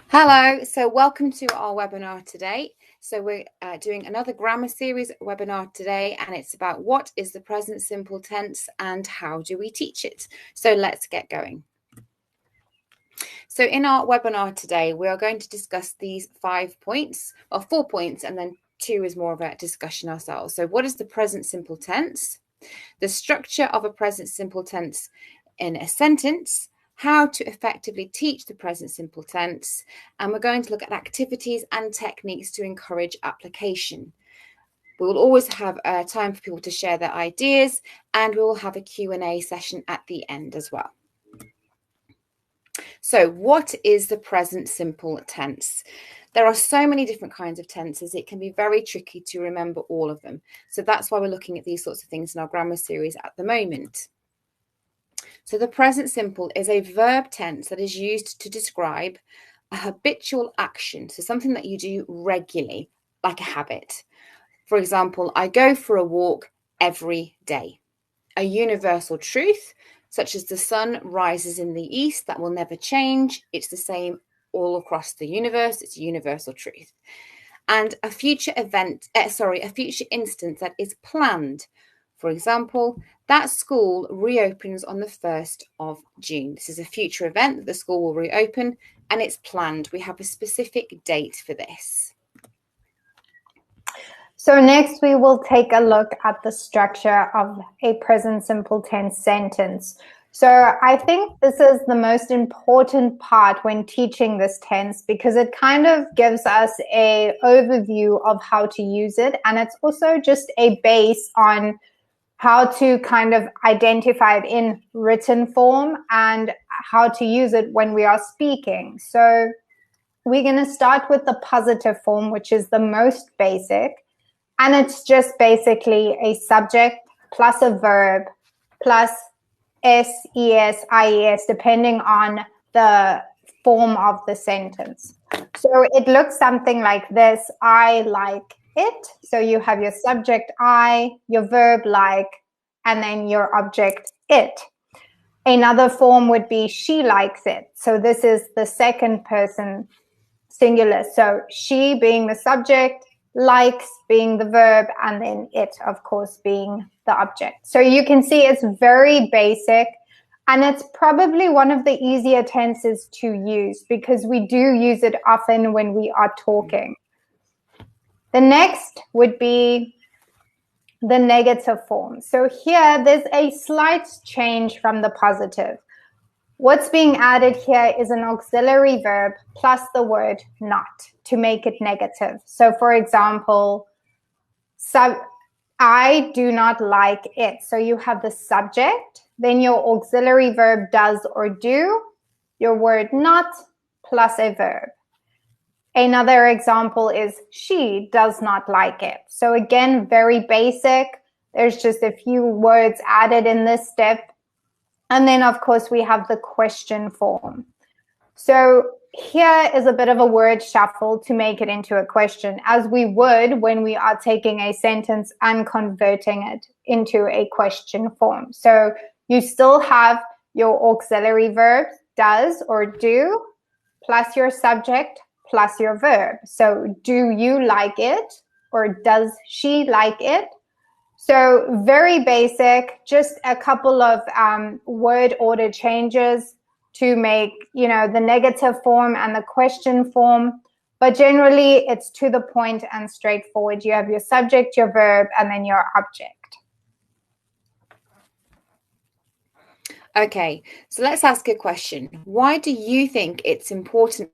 Hello, so welcome to our webinar today. So we're doing another grammar series webinar today, and it's about what is the present simple tense and how do we teach it. So let's get going. So in our webinar today, we are going to discuss these 5 points, or 4 points, and then 2 is more of a discussion ourselves. So what is the present simple tense? The structure of a present simple tense in a sentence, how to effectively teach the present simple tense, and we're going to look at activities and techniques to encourage application. We will always have time for people to share their ideas, and we will have a Q&A session at the end as well. So what is the present simple tense? There are so many different kinds of tenses, it can be very tricky to remember all of them. So that's why we're looking at these sorts of things in our grammar series at the moment. So the present simple is a verb tense that is used to describe a habitual action. So something that you do regularly, like a habit. For example, I go for a walk every day. A universal truth, such as the sun rises in the east, that will never change. It's the same all across the universe. It's a universal truth. And a future event, a future instance that is planned. For example, that school reopens on the 1st of June. This is a future event that the school will reopen, and it's planned. We have a specific date for this. So next we will take a look at the structure of a present simple tense sentence. So I think this is the most important part when teaching this tense because it kind of gives us an overview of how to use it, and it's also just a base on how to kind of identify it in written form and how to use it when we are speaking. So we're going to start with the positive form, which is the most basic. And it's just basically a subject plus a verb plus S, ES, IES, depending on the form of the sentence. So it looks something like this. I like it. So you have your subject I, your verb like, and then your object it. Another form would be she likes it. So this is the second person singular. So she being the subject, likes being the verb, and then it, of course, being the object. So you can see it's very basic, and it's probably one of the easier tenses to use because we do use it often when we are talking. The next would be the negative form. So here there's a slight change from the positive. What's being added here is an auxiliary verb plus the word not to make it negative. So for example, I do not like it. So you have the subject, then your auxiliary verb does or do, your word not plus a verb. Another example is she does not like it. So again, very basic. There's just a few words added in this step. And then, of course, we have the question form. So here is a bit of a word shuffle to make it into a question, as we would when we are taking a sentence and converting it into a question form. So you still have your auxiliary verbs, does or do, plus your subject, plus your verb. So do you like it, or does she like it? So very basic, just a couple of word order changes to make, the negative form and the question form. But generally, it's to the point and straightforward. You have your subject, your verb, and then your object. Okay, so let's ask a question. Why do you think it's important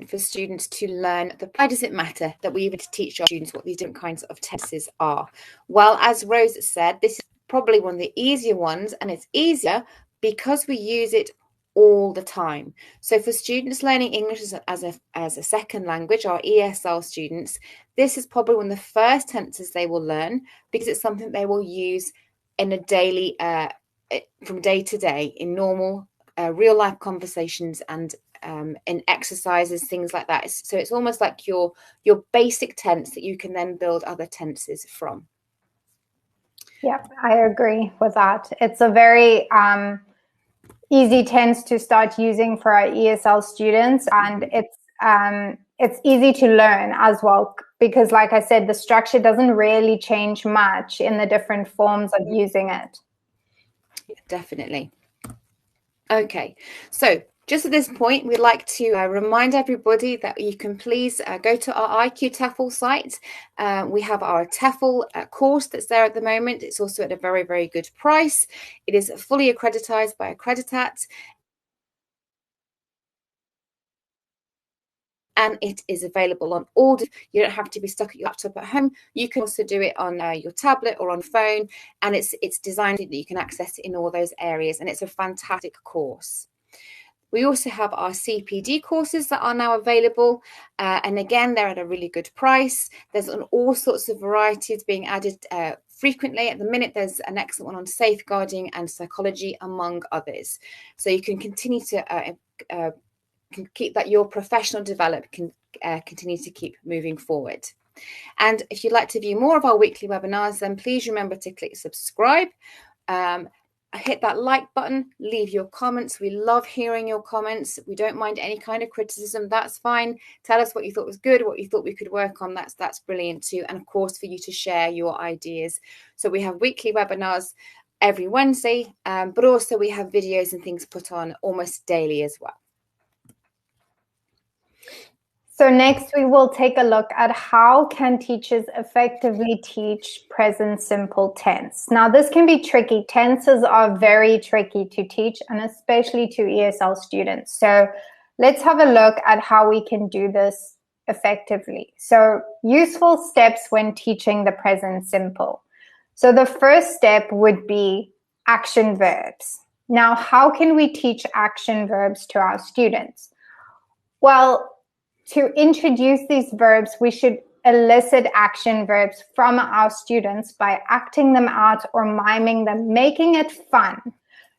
for students to learn why does it matter that we even teach our students what these different kinds of tenses are? Well, as Rose said, this is probably one of the easier ones, and it's easier because we use it all the time. So for students learning English as a second language, our ESL students, this is probably one of the first tenses they will learn because it's something they will use in a daily from day to day in normal real life conversations and in exercises, things like that. So it's almost like your basic tense that you can then build other tenses from. Yep, I agree with that. It's a very easy tense to start using for our ESL students, and it's easy to learn as well, because like I said, the structure doesn't really change much in the different forms of using it. Yeah, definitely. Okay, so just at this point, we'd like to remind everybody that you can please go to our IQ TEFL site. We have our TEFL course that's there at the moment. It's also at a very, very good price. It is fully accredited by Accreditat, and it is available on all. You don't have to be stuck at your laptop at home. You can also do it on your tablet or on phone, and it's designed that you can access it in all those areas, and it's a fantastic course. We also have our CPD courses that are now available. And again, they're at a really good price. There's all sorts of varieties being added frequently. At the minute, there's an excellent one on safeguarding and psychology, among others. So you can continue to keep that your professional development can continue to keep moving forward. And if you'd like to view more of our weekly webinars, then please remember to click subscribe. Hit that like button, leave your comments. We love hearing your comments. We don't mind any kind of criticism. That's fine. Tell us what you thought was good, what you thought we could work on. That's brilliant too. And of course, for you to share your ideas. So we have weekly webinars every Wednesday, but also we have videos and things put on almost daily as well. So next we will take a look at how can teachers effectively teach present simple tense. Now this can be tricky. Tenses are very tricky to teach, and especially to ESL students. So let's have a look at how we can do this effectively. So useful steps when teaching the present simple. So the first step would be action verbs. Now, how can we teach action verbs to our students? Well, to introduce these verbs, we should elicit action verbs from our students by acting them out or miming them, making it fun.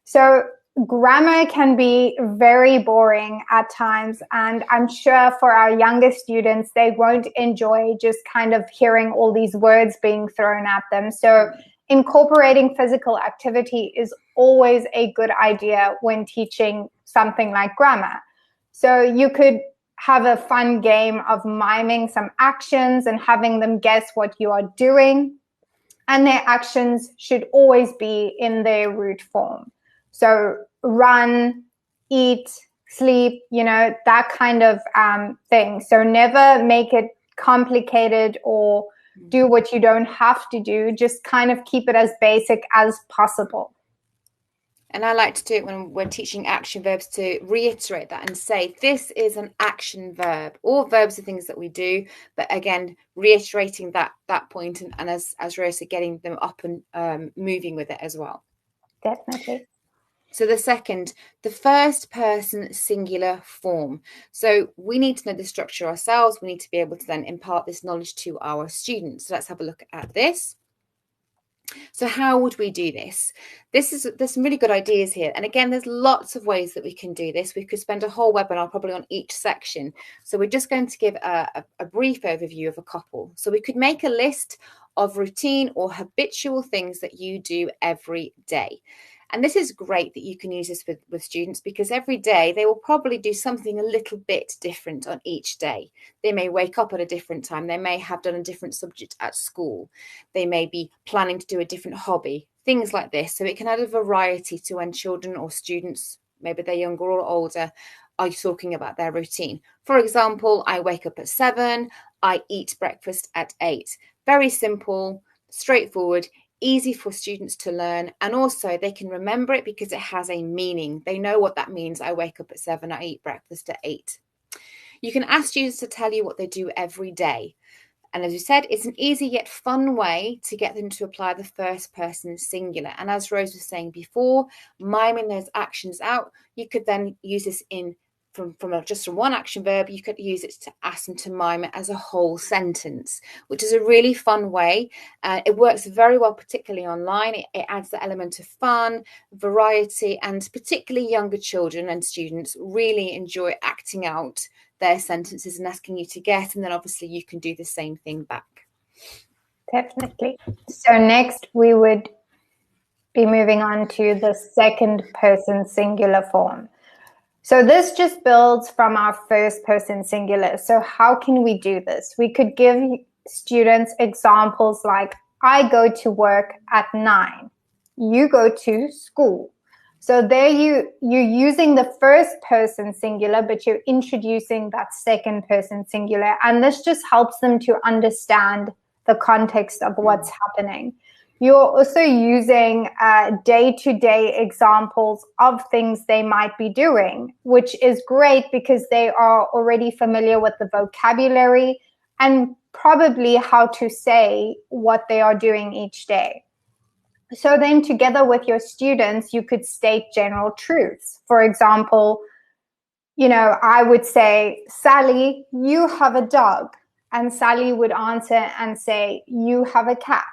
So grammar can be very boring at times, and I'm sure for our younger students, they won't enjoy just kind of hearing all these words being thrown at them. So incorporating physical activity is always a good idea when teaching something like grammar. So you could have a fun game of miming some actions and having them guess what you are doing. And their actions should always be in their root form. So run, eat, sleep, that kind of thing. So never make it complicated or do what you don't have to do. Just kind of keep it as basic as possible. And I like to do it when we're teaching action verbs, to reiterate that and say, this is an action verb. All verbs are things that we do, but again, reiterating that point, and as Rose said, getting them up and moving with it as well. Definitely. So the second, the first person singular form. So we need to know the structure ourselves. We need to be able to then impart this knowledge to our students. So let's have a look at this. So how would we do this? There's some really good ideas here. And again, there's lots of ways that we can do this. We could spend a whole webinar probably on each section. So we're just going to give a brief overview of a couple. So we could make a list of routine or habitual things that you do every day. And this is great that you can use this with students, because every day they will probably do something a little bit different on each day. They may wake up at a different time. They may have done a different subject at school. They may be planning to do a different hobby, things like this. So it can add a variety to when children or students, maybe they're younger or older, are talking about their routine. For example, I wake up at 7, I eat breakfast at 8. Very simple, straightforward, easy for students to learn, and also they can remember it because it has a meaning. They know what that means. I wake up at 7, I eat breakfast at 8. You can ask students to tell you what they do every day. And as you said, it's an easy yet fun way to get them to apply the first person singular. And as Rose was saying before, miming those actions out, you could then use this from one action verb. You could use it to ask them to mime it as a whole sentence, which is a really fun way. It works very well, particularly online. It adds the element of fun, variety, and particularly younger children and students really enjoy acting out their sentences and asking you to guess, and then obviously you can do the same thing back. Definitely. So next we would be moving on to the second person singular form. So this just builds from our first person singular. So how can we do this? We could give students examples like, I go to work at 9. You go to school. So there you're using the first person singular, but you're introducing that second person singular. And this just helps them to understand the context of what's happening. You're also using day-to-day examples of things they might be doing, which is great because they are already familiar with the vocabulary and probably how to say what they are doing each day. So then together with your students, you could state general truths. For example, I would say, Sally, you have a dog. And Sally would answer and say, you have a cat.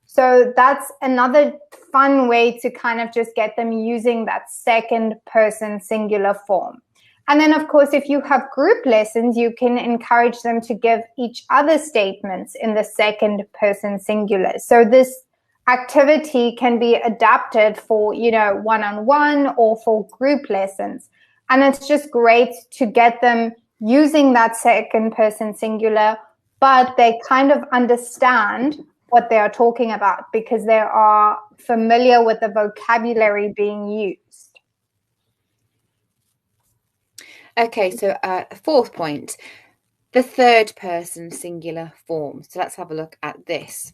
So that's another fun way to kind of just get them using that second person singular form. And then, of course, if you have group lessons, you can encourage them to give each other statements in the second person singular. So this activity can be adapted for, one-on-one or for group lessons. And it's just great to get them using that second person singular, but they kind of understand what they are talking about because they are familiar with the vocabulary being used. Okay, so fourth point, the third person singular form. So let's have a look at this.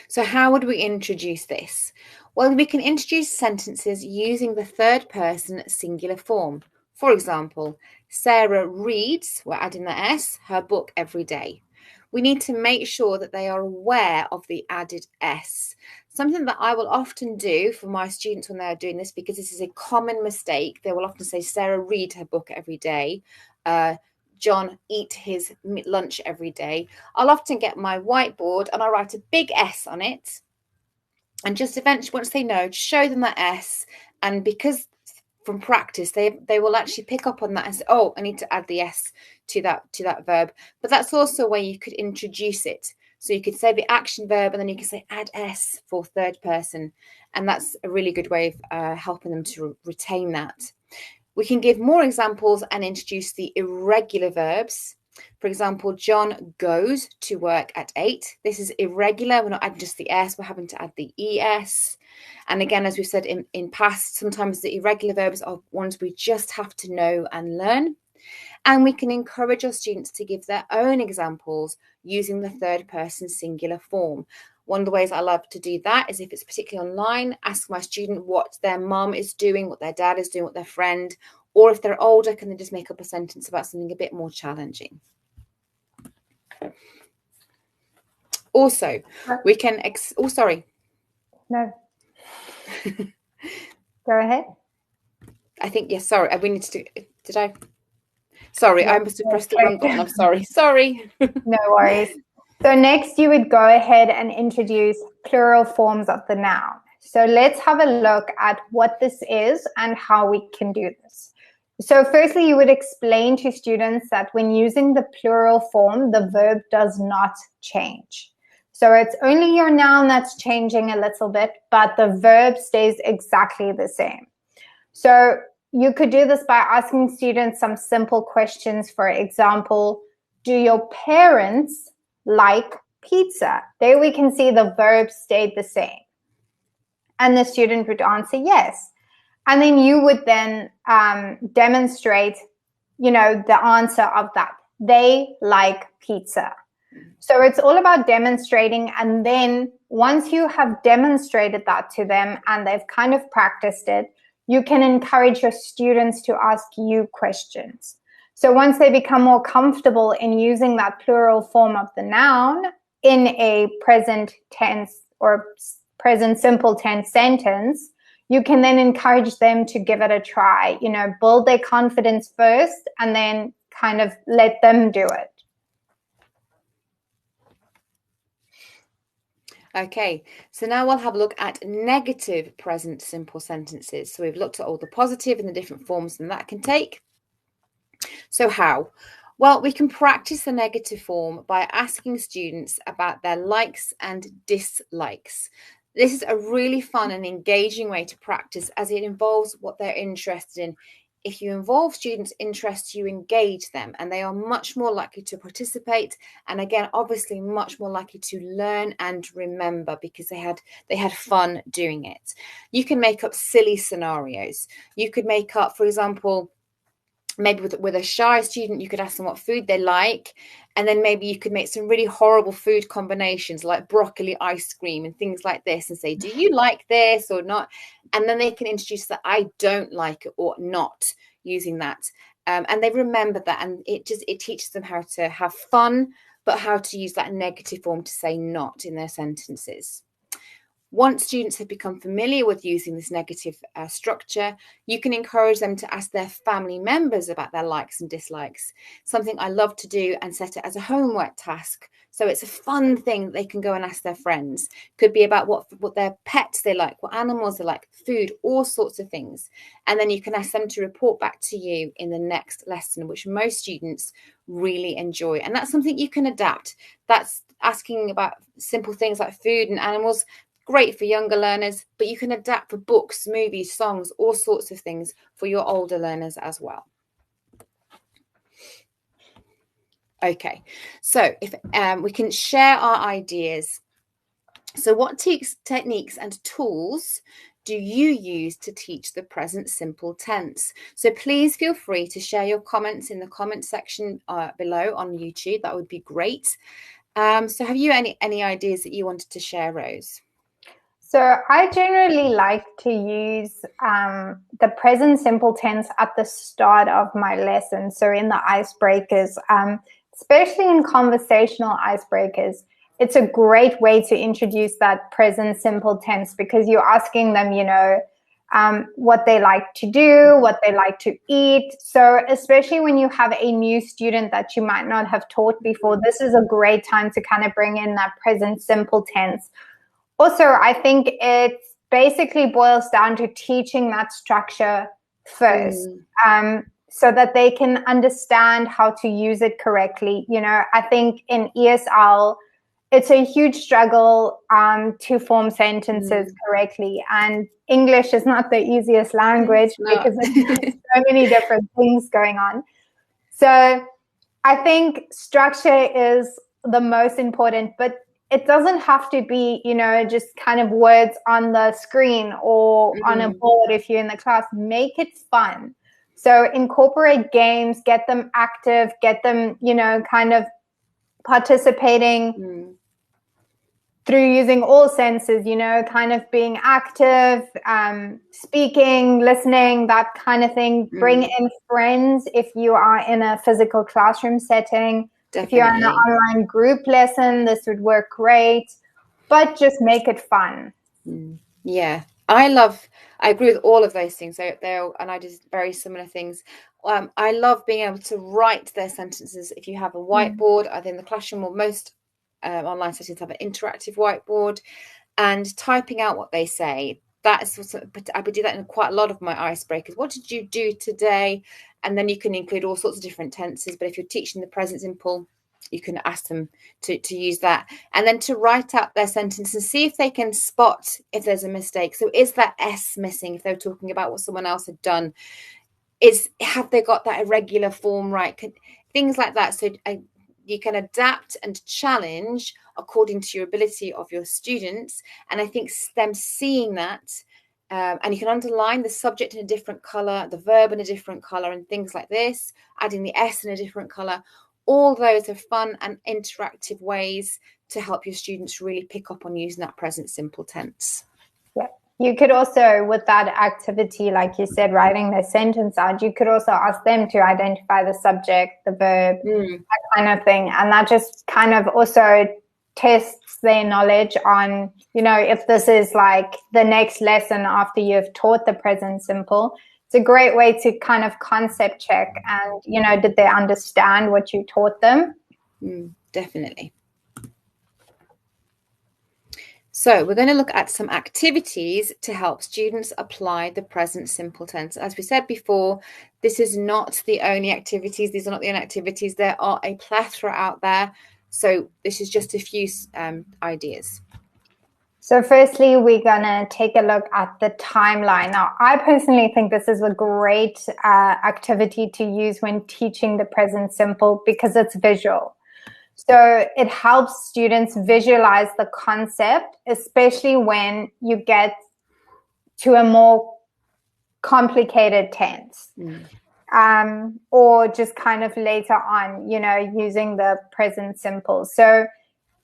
So how would we introduce this? Well, we can introduce sentences using the third person singular form. For example, Sarah reads, we're adding the S, her book every day. We need to make sure that they are aware of the added S. Something that I will often do for my students when they're doing this, because this is a common mistake, they will often say, Sarah read her book every day. John eat his lunch every day. I'll often get my whiteboard and I write a big S on it. And just eventually, once they know, show them that S. And because from practice, they will actually pick up on that and say, oh, I need to add the S to that verb. But that's also a way you could introduce it. So you could say the action verb and then you can say add S for third person. And that's a really good way of helping them to retain that. We can give more examples and introduce the irregular verbs. For example, John goes to work at 8. This is irregular. We're not adding just the S, we're having to add the ES. And again, as we've said in past, sometimes the irregular verbs are ones we just have to know and learn. And we can encourage our students to give their own examples using the third person singular form. One of the ways I love to do that is if it's particularly online, ask my student what their mum is doing, what their dad is doing, what their friend, or if they're older, can they just make up a sentence about something a bit more challenging? Also, we can, sorry. No. Go ahead. I think, yes, sorry, we need to do, did I? Sorry, I must have pressed the wrong button, I'm sorry. No worries. So next you would go ahead and introduce plural forms of the noun. So let's have a look at what this is and how we can do this. So firstly, you would explain to students that when using the plural form, the verb does not change. So it's only your noun that's changing a little bit, but the verb stays exactly the same. So you could do this by asking students some simple questions. For example, do your parents like pizza? There we can see the verb stayed the same. And the student would answer yes. And then you would then demonstrate, the answer of that. They like pizza. So it's all about demonstrating. And then once you have demonstrated that to them and they've kind of practiced it, you can encourage your students to ask you questions. So once they become more comfortable in using that plural form of the noun in a present tense or present simple tense sentence, you can then encourage them to give it a try, build their confidence first and then kind of let them do it. Okay, so now we'll have a look at negative present simple sentences. So we've looked at all the positive and the different forms that can take. So how? Well, we can practice the negative form by asking students about their likes and dislikes. This is a really fun and engaging way to practice, as it involves what they're interested in. If you involve students' interests, you engage them, and they are much more likely to participate. And again, obviously, much more likely to learn and remember because they had fun doing it. You can make up silly scenarios. You could make up, for example, maybe with a shy student, you could ask them what food they like, and then maybe you could make some really horrible food combinations like broccoli ice cream and things like this, and say, do you like this or not? And then they can introduce that I don't like it or not, using that, and they remember that, and it teaches them how to have fun, but how to use that negative form to say not in their sentences. Once students have become familiar with using this negative structure, you can encourage them to ask their family members about their likes and dislikes, something I love to do, and set it as a homework task. So it's a fun thing that they can go and ask their friends. Could be about what their pets they like, what animals they like, food, all sorts of things. And then you can ask them to report back to you in the next lesson, which most students really enjoy. And that's something you can adapt. That's asking about simple things like food and animals. Great for younger learners, but you can adapt for books, movies, songs, all sorts of things for your older learners as well. Okay, so if we can share our ideas. So what techniques and tools do you use to teach the present simple tense? So please feel free to share your comments in the comment section below on YouTube. That would be great. So have you any ideas that you wanted to share, Rose? So I generally like to use the present simple tense at the start of my lesson. So in the icebreakers, especially in conversational icebreakers, it's a great way to introduce that present simple tense, because you're asking them, what they like to do, what they like to eat. So especially when you have a new student that you might not have taught before, this is a great time to kind of bring in that present simple tense. Also, I think it basically boils down to teaching that structure first, so that they can understand how to use it correctly. I think in ESL, it's a huge struggle to form sentences correctly. And English is not the easiest language because there's so many different things going on. So I think structure is the most important, but it doesn't have to be, just kind of words on the screen or on a board if you're in the class. Make it fun. So incorporate games, get them active, get them, kind of participating through using all senses, kind of being active, speaking, listening, that kind of thing. Bring in friends if you are in a physical classroom setting. Definitely. If you're in an online group lesson, this would work great, but just make it fun. Yeah, I agree with all of those things. And I did very similar things. I love being able to write their sentences. If you have a whiteboard, either in the classroom or most online settings have an interactive whiteboard, and typing out what they say. I would do that in quite a lot of my icebreakers. What did you do today? And then you can include all sorts of different tenses. But if you're teaching the present simple, you can ask them to use that, and then to write out their sentence and see if they can spot if there's a mistake. So is that S missing if they're talking about what someone else had done? Have they got that irregular form right? Things like that. So you can adapt and challenge according to your ability of your students. And I think them seeing that, and you can underline the subject in a different color, the verb in a different color, and things like this, adding the S in a different color. All those are fun and interactive ways to help your students really pick up on using that present simple tense. Yeah. You could also, with that activity, like you said, writing their sentence out, you could also ask them to identify the subject, the verb, that kind of thing. And that just kind of also tests their knowledge on, if this is like the next lesson after you've taught the present simple. It's a great way to kind of concept check and, did they understand what you taught them? Definitely. So we're going to look at some activities to help students apply the present simple tense. As we said before, this is not the only activities. These are not the only activities. There are a plethora out there. So this is just a few ideas. So firstly, we're going to take a look at the timeline. Now, I personally think this is a great activity to use when teaching the present simple because it's visual. So it helps students visualize the concept, especially when you get to a more complicated tense. Or just kind of later on, using the present simple. So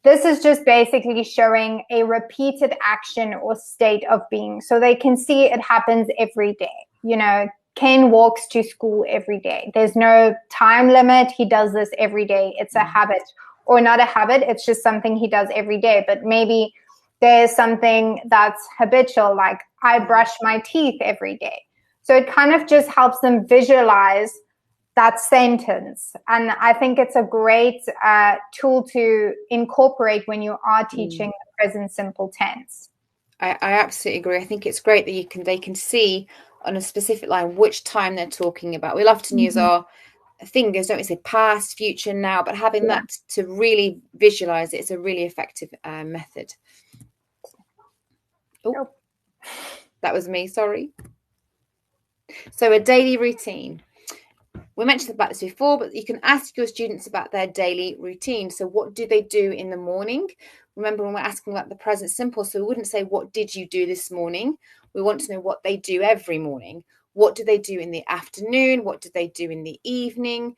this is just basically showing a repeated action or state of being. So they can see it happens every day. Ken walks to school every day. There's no time limit. He does this every day. It's a habit, or not a habit. It's just something he does every day. But maybe there's something that's habitual, like I brush my teeth every day. So it kind of just helps them visualize that sentence. And I think it's a great tool to incorporate when you are teaching the present simple tense. I absolutely agree. I think it's great that they can see on a specific line which time they're talking about. We'll often use our fingers, don't we, say past, future, now, but having that to really visualize it is a really effective method. Oh, that was me, sorry. So a daily routine. We mentioned about this before, but you can ask your students about their daily routine. So what do they do in the morning? Remember, when we're asking about the present simple, so we wouldn't say, what did you do this morning? We want to know what they do every morning. What do they do in the afternoon? What do they do in the evening?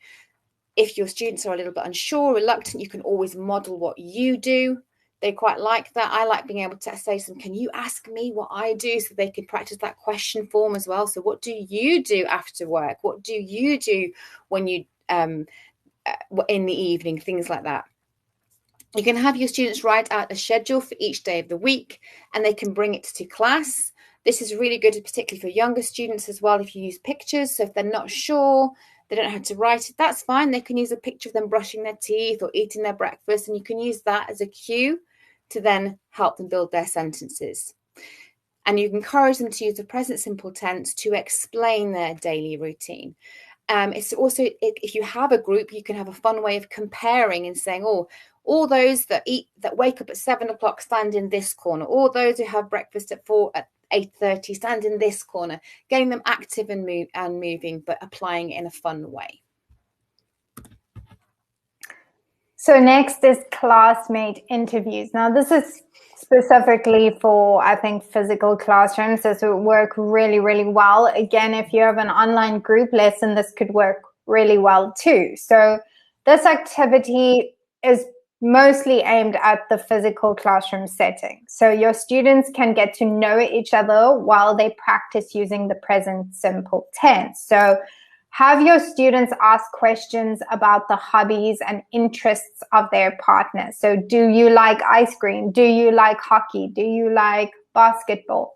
If your students are a little bit unsure, reluctant, you can always model what you do. They quite like that. I like being able to say to them, can you ask me what I do? So they can practice that question form as well. So what do you do after work? What do you do when you in the evening? Things like that. You can have your students write out a schedule for each day of the week, and they can bring it to class. This is really good, particularly for younger students as well, if you use pictures. So if they're not sure, they don't know how to write it, that's fine. They can use a picture of them brushing their teeth or eating their breakfast, and you can use that as a cue to then help them build their sentences. And you can encourage them to use the present simple tense to explain their daily routine. It's also, if you have a group, you can have a fun way of comparing and saying, all those that wake up at 7 o'clock stand in this corner. All those who have breakfast at 8:30 stand in this corner. Getting them active and moving, but applying it in a fun way. So next is classmate interviews. Now this is specifically for, I think, physical classrooms. This would work really, really well. Again, if you have an online group lesson, this could work really well too. So this activity is mostly aimed at the physical classroom setting. So your students can get to know each other while they practice using the present simple tense. So have your students ask questions about the hobbies and interests of their partner. So do you like ice cream? Do you like hockey? Do you like basketball?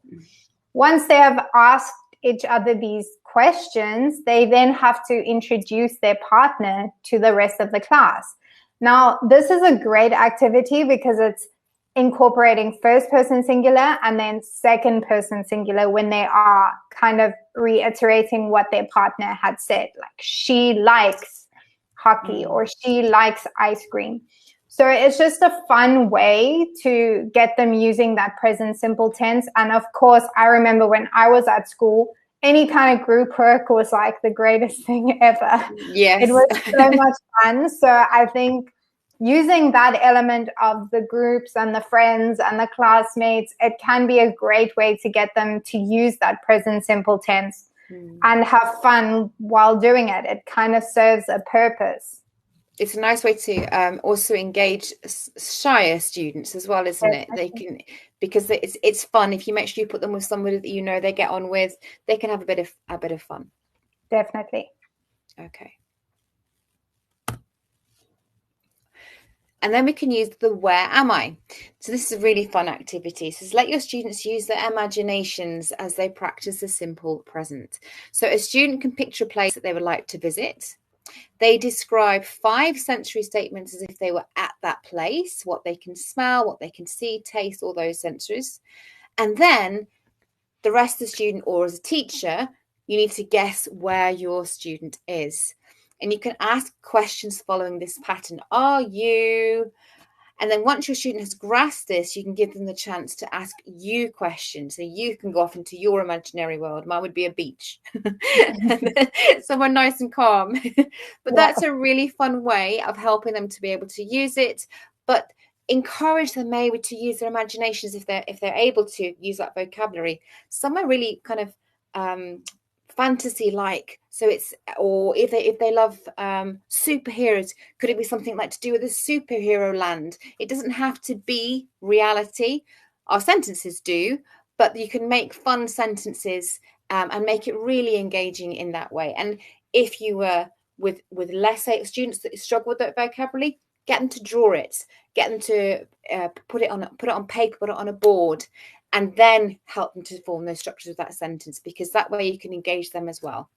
Once they have asked each other these questions, they then have to introduce their partner to the rest of the class. Now, this is a great activity because it's incorporating first person singular and then second person singular when they are kind of reiterating what their partner had said, like she likes hockey or she likes ice cream. So it's just a fun way to get them using that present simple tense. And of course, I remember when I was at school, any kind of group work was like the greatest thing ever. Yes. It was so much fun. So I think using that element of the groups and the friends and the classmates, it can be a great way to get them to use that present simple tense and have fun while doing it. It kind of serves a purpose. It's a nice way to also engage shyer students as well, isn't it? They can, because it's fun. If you make sure you put them with somebody that you know they get on with, they can have a bit of fun. Definitely. Okay. And then we can use the where am I? So this is a really fun activity. So let your students use their imaginations as they practice the simple present. So a student can picture a place that they would like to visit. They describe 5 sensory statements as if they were at that place, what they can smell, what they can see, taste, all those sensories. And then the rest of the student, or as a teacher, you need to guess where your student is. And you can ask questions following this pattern. Are you? And then once your student has grasped this, you can give them the chance to ask you questions. So you can go off into your imaginary world. Mine would be a beach, somewhere nice and calm. But that's a really fun way of helping them to be able to use it. But encourage them maybe to use their imaginations if they're able to use that vocabulary. Some are really kind of fantasy like, so it's, or if they love superheroes, could it be something like to do with a superhero land? It doesn't have to be reality. Our sentences do, but you can make fun sentences and make it really engaging in that way. And if you were with less students that struggle with that vocabulary, get them to draw it, get them to put it on paper, put it on a board, and then help them to form those structures of that sentence, because that way you can engage them as well.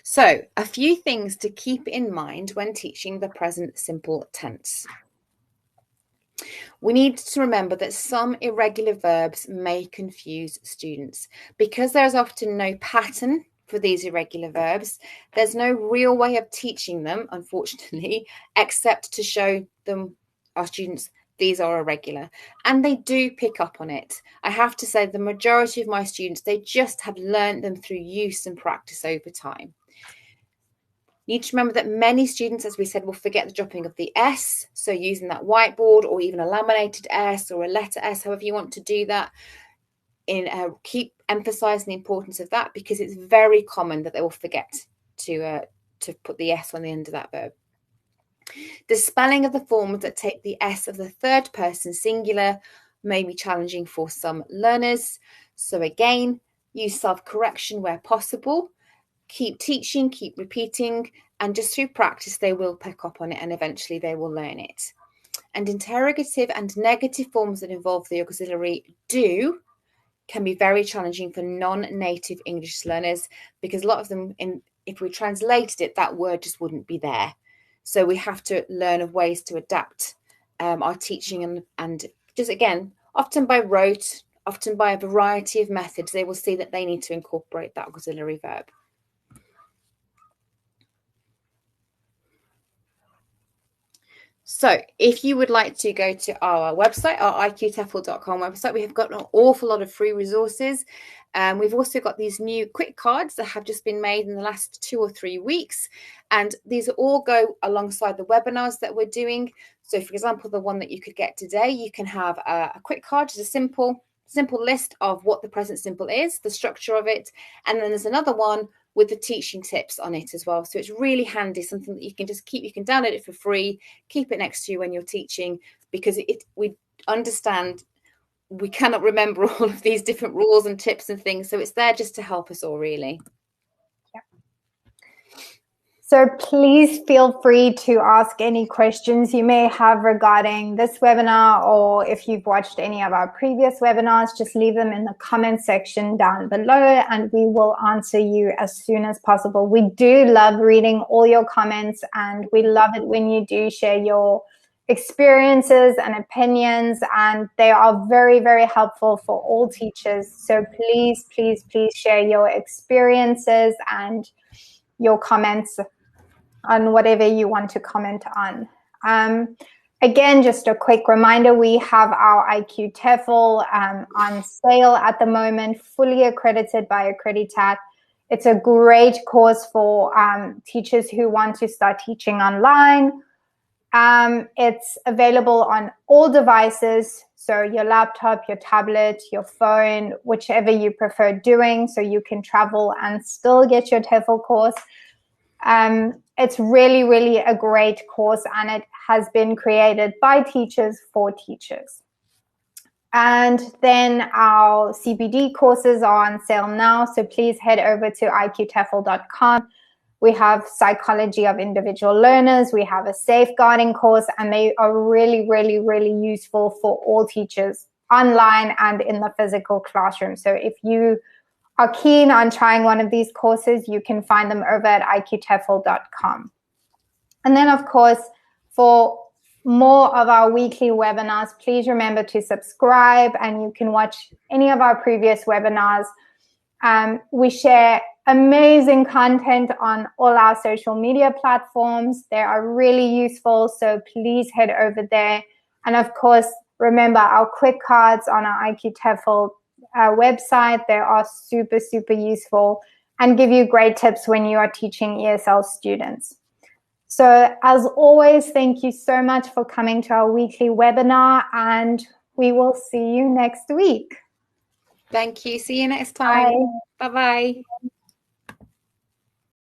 So, a few things to keep in mind when teaching the present simple tense. We need to remember that some irregular verbs may confuse students. Because there's often no pattern for these irregular verbs, there's no real way of teaching them, unfortunately, except to show them, our students, these are irregular, and they do pick up on it. I have to say the majority of my students, they just have learned them through use and practice over time. You need to remember that many students, as we said, will forget the dropping of the S. So using that whiteboard or even a laminated S or a letter S, however you want to do that, keep emphasizing the importance of that, because it's very common that they will forget to put the S on the end of that verb. The spelling of the forms that take the S of the third person singular may be challenging for some learners. So again, use self-correction where possible. Keep teaching, keep repeating, and just through practice, they will pick up on it and eventually they will learn it. And interrogative and negative forms that involve the auxiliary do can be very challenging for non-native English learners, because a lot of them, if we translated it, that word just wouldn't be there. So we have to learn of ways to adapt our teaching and just, again, often by rote, often by a variety of methods, they will see that they need to incorporate that auxiliary verb. So if you would like to go to our website, our iqtefl.com website, we have got an awful lot of free resources. We've also got these new quick cards that have just been made in the last 2 or 3 weeks. And these all go alongside the webinars that we're doing. So for example, the one that you could get today, you can have a quick card, just a simple list of what the present simple is, the structure of it. And then there's another one with the teaching tips on it as well. So it's really handy, something that you can just keep, you can download it for free, keep it next to you when you're teaching, because we understand we cannot remember all of these different rules and tips and things. So it's there just to help us all, really. So please feel free to ask any questions you may have regarding this webinar, or if you've watched any of our previous webinars, just leave them in the comment section down below and we will answer you as soon as possible. We do love reading all your comments, and we love it when you do share your experiences and opinions, and they are very, very helpful for all teachers. So please, please, please share your experiences and your comments on whatever you want to comment on. Again, just a quick reminder, we have our IQ TEFL on sale at the moment, fully accredited by Accreditat. It's a great course for teachers who want to start teaching online. It's available on all devices, so your laptop, your tablet, your phone, whichever you prefer doing, so you can travel and still get your TEFL course. It's really, really a great course, and it has been created by teachers for teachers. And then our CPD courses are on sale now, so please head over to iqtefl.com. We have psychology of individual learners, we have a safeguarding course, and they are really, really, really useful for all teachers online and in the physical classroom. So if you are keen on trying one of these courses, you can find them over at iqtefl.com. And then, of course, for more of our weekly webinars, please remember to subscribe, and you can watch any of our previous webinars We share amazing content on all our social media platforms. They are really useful, so please head over there. And of course, remember our quick cards on our IQ TEFL website. They are super, super useful and give you great tips when you are teaching ESL students. So as always, thank you so much for coming to our weekly webinar, and we will see you next week. Thank you. See you next time. Bye. Bye-bye.